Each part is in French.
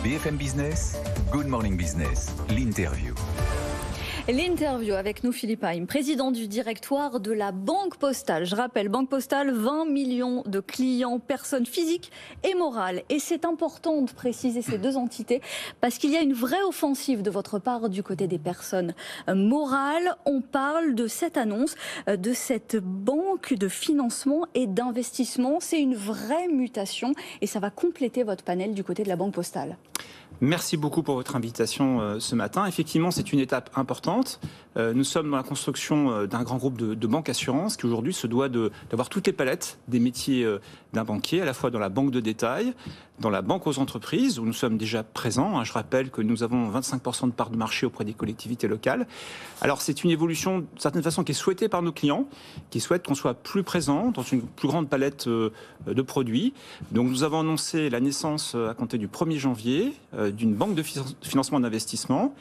BFM Business, Good Morning Business, l'interview. L'interview avec nous, Philippe Haim, président du directoire de la Banque Postale. Je rappelle, Banque Postale, 20 millions de clients, personnes physiques et morales. Et c'est important de préciser ces deux entités parce qu'il y a une vraie offensive de votre part du côté des personnes morales. On parle de cette annonce, de cette banque de financement et d'investissement. C'est une vraie mutation et ça va compléter votre panel du côté de la Banque Postale. Merci beaucoup pour votre invitation ce matin. Effectivement, c'est une étape importante. Nous sommes dans la construction d'un grand groupe de banques assurances qui aujourd'hui se doit d'avoir toutes les palettes des métiers d'un banquier, à la fois dans la banque de détail, dans la banque aux entreprises, où nous sommes déjà présents. Je rappelle que nous avons 25% de part de marché auprès des collectivités locales. Alors c'est une évolution, d'une certaine façon, qui est souhaitée par nos clients, qui souhaitent qu'on soit plus présent dans une plus grande palette de produits. Donc nous avons annoncé la naissance à compter du 1er janvier d'une banque de financement d'investissement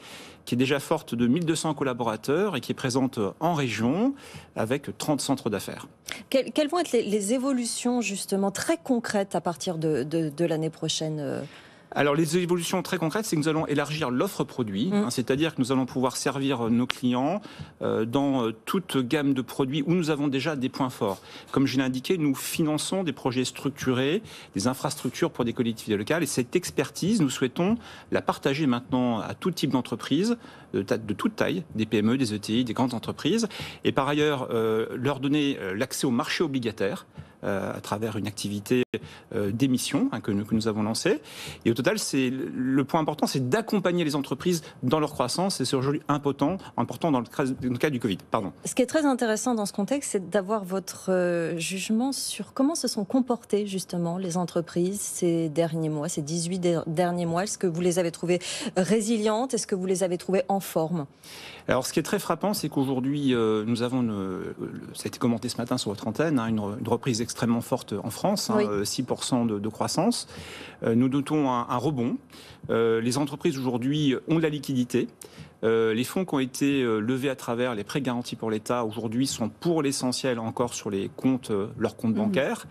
qui est déjà forte de 1200 collaborateurs et qui est présente en région avec 30 centres d'affaires. Quelles vont être les évolutions justement très concrètes à partir de l'année prochaine Alors les évolutions très concrètes, c'est que nous allons élargir l'offre produit, c'est-à-dire que nous allons pouvoir servir nos clients dans toute gamme de produits où nous avons déjà des points forts. Comme je l'ai indiqué, nous finançons des projets structurés, des infrastructures pour des collectivités locales et cette expertise, nous souhaitons la partager maintenant à tout type d'entreprise, de toute taille, des PME, des ETI, des grandes entreprises et par ailleurs leur donner l'accès au marché obligataire à travers une activité d'émission que nous avons lancée. Et au total, le point important, c'est d'accompagner les entreprises dans leur croissance et c'est aujourd'hui important dans le cas du Covid. Pardon. Ce qui est très intéressant dans ce contexte, c'est d'avoir votre jugement sur comment se sont comportées justement les entreprises ces derniers mois, ces 18 derniers mois. Est-ce que vous les avez trouvées résilientes? Est-ce que vous les avez trouvées en forme? Alors, ce qui est très frappant, c'est qu'aujourd'hui, nous avons, ça a été commenté ce matin sur votre antenne, une reprise extrêmement forte en France, oui. 6% de croissance. Nous notons un rebond. Les entreprises aujourd'hui ont de la liquidité. Les fonds qui ont été levés à travers les prêts garantis pour l'État aujourd'hui sont pour l'essentiel encore sur les comptes, leurs comptes bancaires.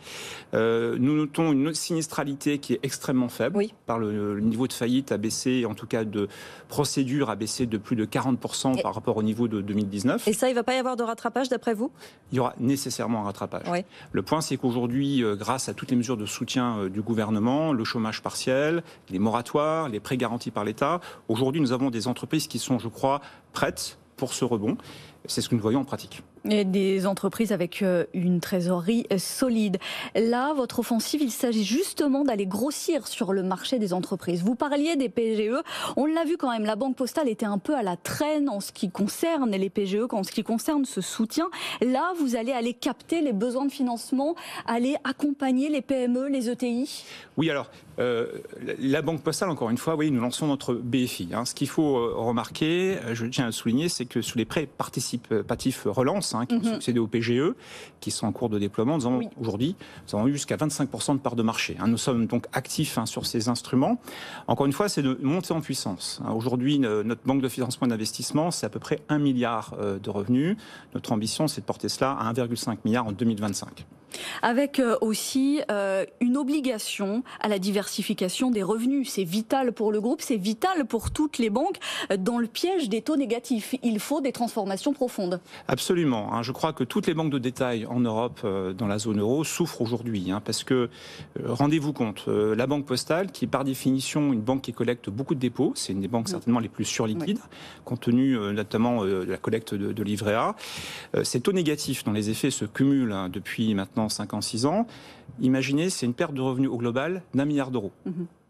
Nous notons une sinistralité qui est extrêmement faible. Oui. Par le niveau de faillite a baissé, en tout cas de procédure a baissé de plus de 40% par rapport au niveau de 2019. Et ça, il ne va pas y avoir de rattrapage d'après vous? Il y aura nécessairement un rattrapage. Oui. Le point, c'est qu'aujourd'hui, grâce à toutes les mesures de soutien du gouvernement, le chômage partiel, les moratoires, les prêts garantis par l'État, aujourd'hui, nous avons des entreprises qui sont, je crois, prêtes pour ce rebond. C'est ce que nous voyons en pratique. Et des entreprises avec une trésorerie solide. Là, votre offensive, il s'agit justement d'aller grossir sur le marché des entreprises. Vous parliez des PGE. On l'a vu quand même, la Banque Postale était un peu à la traîne en ce qui concerne les PGE, en ce qui concerne ce soutien. Là, vous allez aller capter les besoins de financement, aller accompagner les PME, les ETI. Oui, alors, la Banque Postale, encore une fois, oui, nous lançons notre BFI. Ce qu'il faut remarquer, je tiens à le souligner, c'est que sous les prêts participatifs relance, qui ont succédé au PGE, qui sont en cours de déploiement, nous avons aujourd'hui eu jusqu'à 25% de part de marché. Nous sommes donc actifs sur ces instruments. Encore une fois, c'est de monter en puissance. Aujourd'hui, notre banque de financement et d'investissement, c'est à peu près 1 milliard de revenus. Notre ambition, c'est de porter cela à 1,5 milliard en 2025. Avec aussi une obligation à la diversification des revenus. C'est vital pour le groupe, c'est vital pour toutes les banques. Dans le piège des taux négatifs, il faut des transformations profondes. Absolument. Je crois que toutes les banques de détail en Europe, dans la zone euro, souffrent aujourd'hui. Parce que, rendez-vous compte, la Banque Postale, qui est par définition une banque qui collecte beaucoup de dépôts, c'est une des banques certainement les plus surliquides, compte tenu notamment de la collecte de livret A. Ces taux négatifs dont les effets se cumulent depuis maintenant 5 ans, 6 ans, imaginez, c'est une perte de revenus au global d'1 milliard d'euros.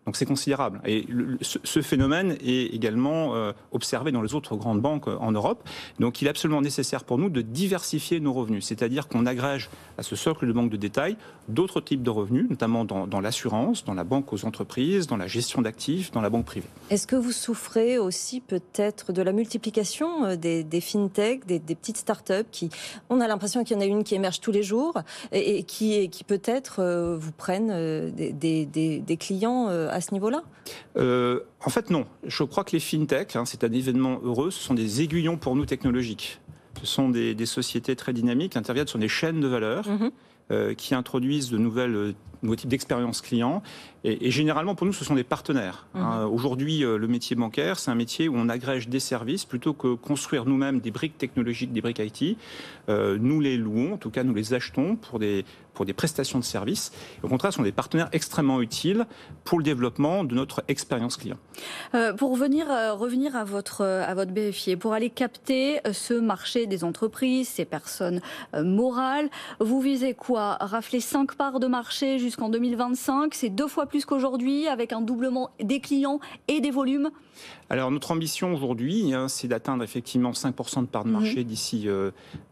Donc c'est considérable. Et ce phénomène est également observé dans les autres grandes banques en Europe. Donc il est absolument nécessaire pour nous de diversifier nos revenus. C'est-à-dire qu'on agrège à ce socle de banque de détail d'autres types de revenus, notamment dans l'assurance, dans la banque aux entreprises, dans la gestion d'actifs, dans la banque privée. Est-ce que vous souffrez aussi peut-être de la multiplication des fintech, des petites startups qui, on a l'impression qu'il y en a une qui émerge tous les jours et qui peut-être vous prennent des clients à ce niveau-là? En fait, non. Je crois que les fintech, c'est un événement heureux, ce sont des aiguillons pour nous technologiques. Ce sont des sociétés très dynamiques qui interviennent sur des chaînes de valeur, qui introduisent de nouvelles type d'expérience client. Et généralement, pour nous, ce sont des partenaires. Aujourd'hui, le métier bancaire, c'est un métier où on agrège des services plutôt que construire nous-mêmes des briques technologiques, des briques IT. Nous les louons, en tout cas, nous les achetons pour des prestations de services. Au contraire, ce sont des partenaires extrêmement utiles pour le développement de notre expérience client. Pour revenir à votre BFI et pour aller capter ce marché des entreprises, ces personnes morales, vous visez quoi? Rafler 5 parts de marché jusqu'en 2025, c'est 2 fois plus qu'aujourd'hui, avec un doublement des clients et des volumes? Alors, notre ambition aujourd'hui, c'est d'atteindre effectivement 5% de part de marché d'ici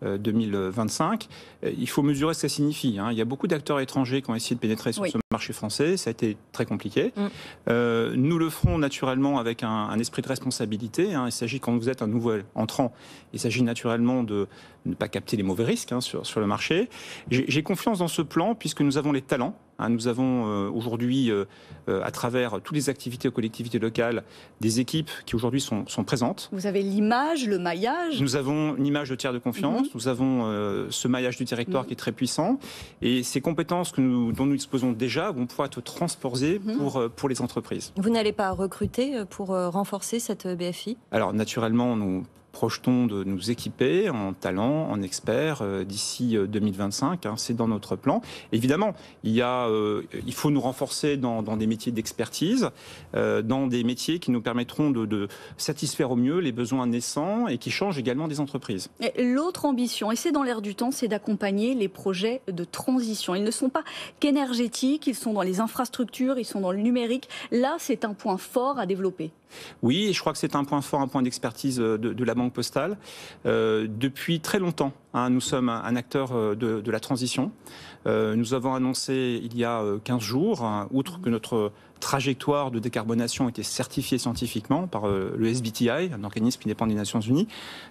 2025. Il faut mesurer ce que ça signifie. Il y a beaucoup d'acteurs étrangers qui ont essayé de pénétrer sur ce marché français. Ça a été très compliqué. Nous le ferons naturellement avec un esprit de responsabilité. Il s'agit, quand vous êtes un nouvel entrant, il s'agit naturellement de ne pas capter les mauvais risques sur le marché. J'ai confiance dans ce plan puisque nous avons les talents. Nous avons aujourd'hui, à travers toutes les activités aux collectivités locales, des équipes qui aujourd'hui sont présentes. Vous avez l'image, le maillage. Nous avons une image de tiers de confiance. Nous avons ce maillage du territoire qui est très puissant. Et ces compétences dont nous disposons déjà vont pouvoir être transposées pour les entreprises. Vous n'allez pas recruter pour renforcer cette BFI? Alors, naturellement, nous projetons de nous équiper en talents, en experts d'ici 2025. C'est dans notre plan. Évidemment, il faut nous renforcer dans des métiers d'expertise, dans des métiers qui nous permettront de satisfaire au mieux les besoins naissants et qui changent également des entreprises. L'autre ambition, et c'est dans l'air du temps, c'est d'accompagner les projets de transition. Ils ne sont pas qu'énergétiques, ils sont dans les infrastructures, ils sont dans le numérique. Là, c'est un point fort à développer. Oui, et je crois que c'est un point fort, un point d'expertise de la Banque Postale. Depuis très longtemps, nous sommes un acteur de la transition. Nous avons annoncé il y a 15 jours, outre que notre trajectoire de décarbonation était certifiée scientifiquement par le SBTI, un organisme qui dépend des Nations Unies,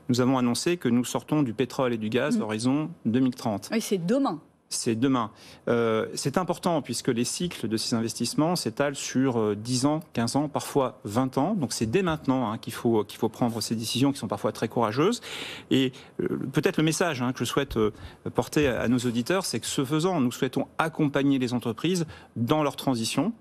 nous avons annoncé que nous sortons du pétrole et du gaz à l'horizon 2030. Oui, c'est demain. C'est demain. C'est important puisque les cycles de ces investissements s'étalent sur 10 ans, 15 ans, parfois 20 ans. Donc c'est dès maintenant qu'il faut prendre ces décisions qui sont parfois très courageuses. Et peut-être le message que je souhaite porter à nos auditeurs, c'est que ce faisant, nous souhaitons accompagner les entreprises dans leur transition.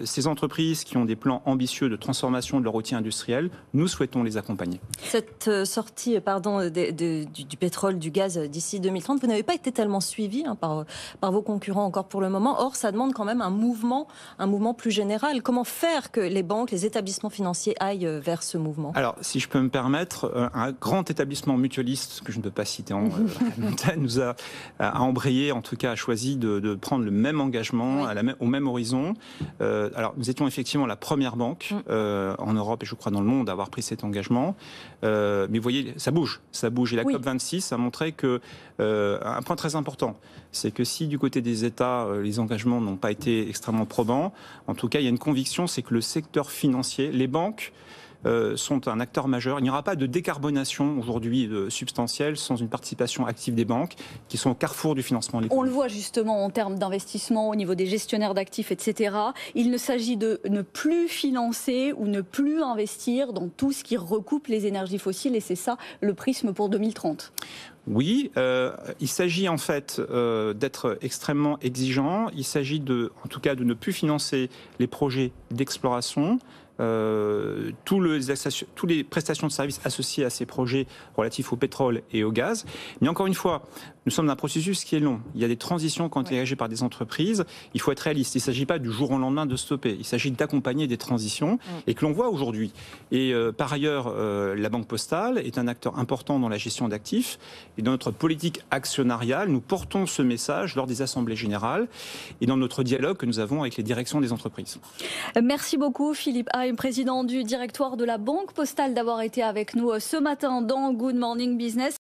Ces entreprises qui ont des plans ambitieux de transformation de leur outil industriel, nous souhaitons les accompagner. Cette sortie du pétrole, du gaz d'ici 2030, vous n'avez pas été tellement suivi par vos concurrents encore pour le moment. Or, ça demande quand même un mouvement plus général. Comment faire que les banques, les établissements financiers aillent vers ce mouvement? Alors, si je peux me permettre, un grand établissement mutualiste, que je ne peux pas citer en antenne, nous a embrayé, en tout cas a choisi de prendre le même engagement au même horizon. Alors, nous étions effectivement la première banque en Europe et je crois dans le monde à avoir pris cet engagement. Mais vous voyez, ça bouge. Et la COP26 a montré un point très important, c'est que si du côté des États, les engagements n'ont pas été extrêmement probants, en tout cas, il y a une conviction, c'est que le secteur financier, les banques, sont un acteur majeur. Il n'y aura pas de décarbonation aujourd'hui substantielle sans une participation active des banques qui sont au carrefour du financement de l'économie. On le voit justement en termes d'investissement au niveau des gestionnaires d'actifs, etc. Il ne s'agit de ne plus financer ou ne plus investir dans tout ce qui recoupe les énergies fossiles et c'est ça le prisme pour 2030. Oui, il s'agit en fait d'être extrêmement exigeant. Il s'agit en tout cas de ne plus financer les projets d'exploration, tous les prestations de services associées à ces projets relatifs au pétrole et au gaz. Mais encore une fois, nous sommes dans un processus qui est long. Il y a des transitions quand engagées par des entreprises. Il faut être réaliste. Il ne s'agit pas du jour au lendemain de stopper. Il s'agit d'accompagner des transitions et que l'on voit aujourd'hui. Et par ailleurs, la Banque Postale est un acteur important dans la gestion d'actifs. Et dans notre politique actionnariale, nous portons ce message lors des assemblées générales et dans notre dialogue que nous avons avec les directions des entreprises. Merci beaucoup Philippe Heim, président du directoire de la Banque Postale, d'avoir été avec nous ce matin dans Good Morning Business.